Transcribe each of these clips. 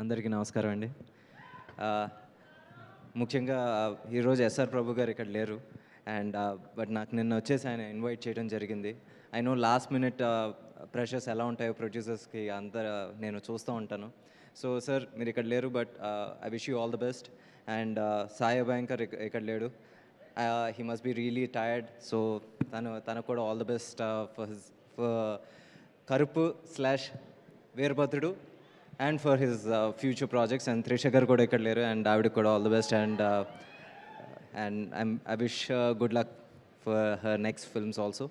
అందరికీ నమస్కారం అండి. ముఖ్యంగా ఈరోజు ఎస్ఆర్ ప్రభు గారు ఇక్కడ లేరు. బట్ నాకు నిన్న వచ్చేసి ఆయన ఇన్వైట్ చేయడం జరిగింది. I know last minute pressures ఎలా ఉంటాయో ప్రొడ్యూసర్స్కి నేను చూస్తూ ఉంటాను. సో సార్ మీరు ఇక్కడ లేరు, but I wish you all the best. And Sai Bhayankar ఇక్కడ లేడు. He must be really tired. So తనకు కూడా all the best for Karuppu / Veerabhadrudu and for his future projects. And Trisha garu kuda ikkada leru, and David kuda all the best, and I wish good luck for her next films also.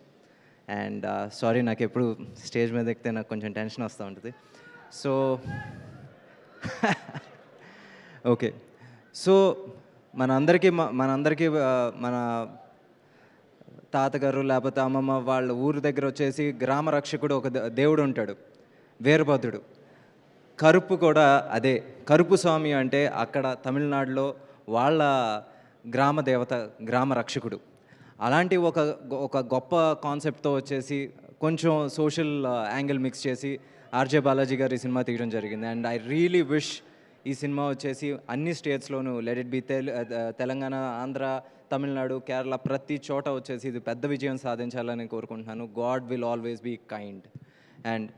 And sorry నాకు ఎప్పుడు stage మీద ఎక్కితే నాకు కొంచెం tension వస్తూ ఉంటుంది. So okay, so మనందరికీ మన తాతగారు లేకపోతే అమ్మమ్మ వాళ్ళ ఊరి దగ్గర వచ్చేసి గ్రామ రక్షకుడు ఒక దేవుడు ఉంటాడు, వీరభద్రుడు. కరుపు కూడా అదే. కరుపు స్వామి అంటే అక్కడ తమిళనాడులో వాళ్ళ గ్రామ దేవత, గ్రామ రక్షకుడు. అలాంటి ఒక గొప్ప కాన్సెప్ట్తో వచ్చేసి కొంచెం సోషల్ యాంగిల్ మిక్స్ చేసి ఆర్జే బాలాజీ గారు ఈ సినిమా తీయడం జరిగింది. అండ్ ఐ రియలీ విష్ ఈ సినిమా వచ్చేసి అన్ని స్టేట్స్లోనూ, let it be Telangana, Andhra, Tamil Nadu, Kerala, ప్రతి చోట వచ్చేసి ఇది పెద్ద విజయం సాధించాలని కోరుకుంటున్నాను. God will always be kind. And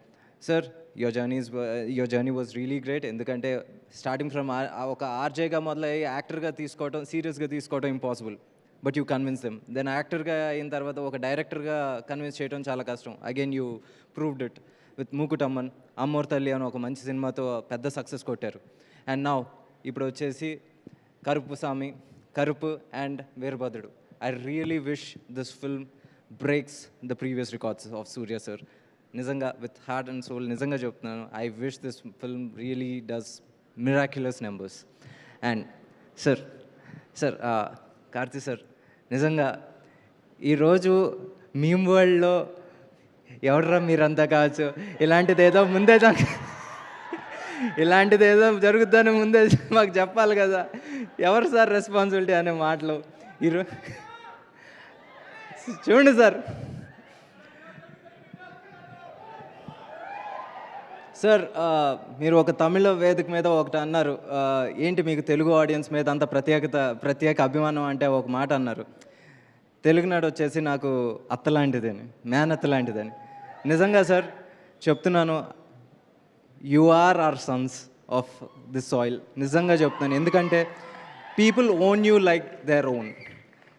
sir, your journey was really great. ఎందుకంటే స్టార్టింగ్ ఫ్రమ్ ఒక ఆర్జేగా మొదలయ్యి యాక్టర్గా తీసుకోవటం, సీరియస్గా తీసుకోవటం impossible, but you convince them. Then యాక్టర్గా అయిన తర్వాత ఒక డైరెక్టర్గా కన్విన్స్ చేయడం చాలా కష్టం. Again you proved it with Mookuthi Amman, అమ్మోర్ తల్లి అని ఒక మంచి సినిమాతో పెద్ద సక్సెస్ కొట్టారు. అండ్ నౌ ఇప్పుడు వచ్చేసి Karuppu Swamy, Karuppu and Veerabhadrudu. I really wish this film breaks the previous records of Suriya sir. నిజంగా విత్ హార్ట్ అండ్ సోల్ నిజంగా చెప్తున్నాను. I wish this film really does miraculous numbers. And sir Karthi sir, నిజంగా ఈరోజు మీమ్ వరల్డ్లో ఎవడరా మీరంతా కావచ్చు, ఇలాంటిదేదో జరుగుతుందని ముందే మాకు చెప్పాలి కదా. ఎవరు సార్ రెస్పాన్సిబిలిటీ అనే మాటలు ఈరోజు చూడండి సార్. సార్, మీరు ఒక తమిళ వేదిక మీద ఒకటి అన్నారు, ఏంటి మీకు తెలుగు ఆడియన్స్ మీద అంత ప్రత్యేక అభిమానం అంటే ఒక మాట అన్నారు. తెలుగునాడు వచ్చేసి నాకు అత్తలాంటిదని, మేనత్త లాంటిదని. నిజంగా సార్ చెప్తున్నాను, you are our sons of this soil. నిజంగా చెప్తున్నాను, ఎందుకంటే people own you like their own.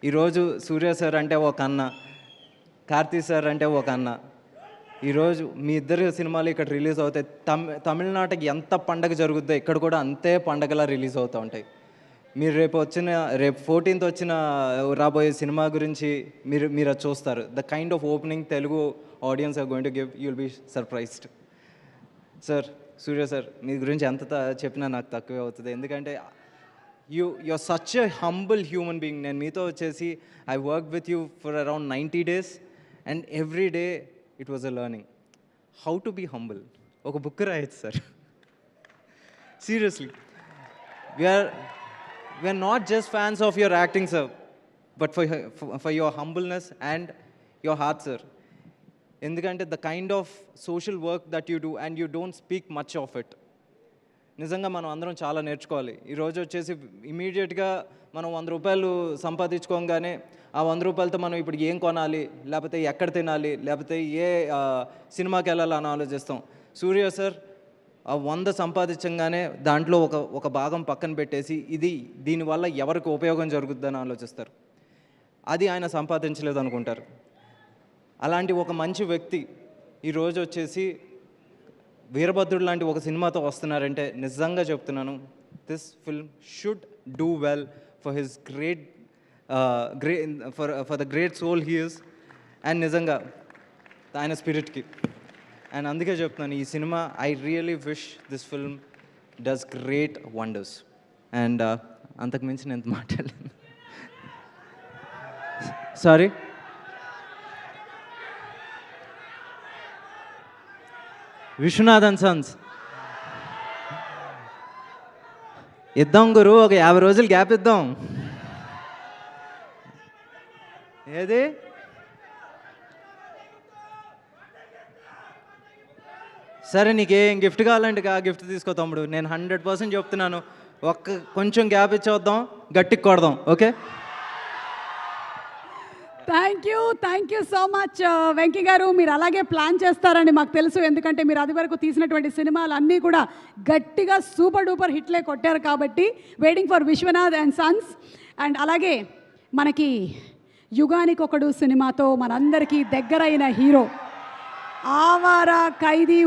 ఈరోజు సూర్య సార్ అంటే ఒక అన్న, కార్తీ సార్ అంటే ఒక అన్న. ఈరోజు మీ ఇద్దరు సినిమాలు ఇక్కడ రిలీజ్ అవుతాయి. తమిళనాడుకి ఎంత పండగ జరుగుద్దో ఇక్కడ కూడా అంతే పండగలా రిలీజ్ అవుతూ ఉంటాయి. మీరు రేపు 14th రాబోయే సినిమా గురించి మీరు అది చూస్తారు. The kind of opening Telugu audience are going to give, you will be surprised. Sir, Suriya sir, మీ గురించి ఎంత చెప్పినా నాకు తక్కువే అవుతుంది. ఎందుకంటే you are such a humble human being. నేను మీతో వచ్చేసి I work with you for around 90 days, and every day it was a learning how to be humble. ఒక బుక్ రాయొచ్చు sir, seriously. We are not just fans of your acting sir, but for your humbleness and your heart sir. ఎందుకంటే the kind of social work that you do and you don't speak much of it. నిజంగా మనం అందరం చాలా నేర్చుకోవాలి. ఈరోజు వచ్చేసి ఇమీడియట్గా మనం 100 రూపాయలు సంపాదించుకోగానే ఆ 100 రూపాయలతో మనం ఇప్పుడు ఏం కొనాలి, లేకపోతే ఎక్కడ తినాలి, లేకపోతే ఏ సినిమాకి వెళ్ళాలి అని ఆలోచిస్తాం. సూర్య సార్ ఆ 100 సంపాదించగానే దాంట్లో ఒక భాగం పక్కన పెట్టేసి దీనివల్ల ఎవరికి ఉపయోగం జరుగుతుందని ఆలోచిస్తారు. అది ఆయన సంపాదించలేదు అనుకుంటారు. అలాంటి ఒక మంచి వ్యక్తి ఈరోజు వచ్చేసి వీరభద్రుడు లాంటి ఒక సినిమాతో వస్తున్నారంటే నిజంగా చెప్తున్నాను, this film should do well for his for the great soul he is, and నిజంగా ఆయన స్పిరిట్కి. అండ్ అందుకే చెప్తున్నాను, ఈ సినిమా I really wish this film does great wonders. And అంతకు మించి నేను మాట్లాడలేను. సారీ. విశ్వనాథన్ సన్స్ ఇద్దాం గురు, ఒక 50 రోజులు గ్యాప్ ఇద్దాం. ఏది సరే నీకేం గిఫ్ట్ కావాలంటే ఆ గిఫ్ట్ తీసుకో తమ్ముడు, నేను 100% చెప్తున్నాను. కొంచెం గ్యాప్ ఇచ్చేద్దాం, గట్టికి కొడదాం. Okay, thank you so much Venky గారు. మీరు అలాగే ప్లాన్ చేస్తారని మాకు తెలుసు, ఎందుకంటే మీరు అది వరకు తీసినటువంటి సినిమాలు అన్నీ కూడా గట్టిగా సూపర్ డూపర్ హిట్లే కొట్టారు కాబట్టి. Waiting for Vishwanath and sons. And అలాగే మనకి యుగానికొకడు సినిమాతో మనందరికీ దగ్గరైన హీరో, ఆవారా ఖైదీ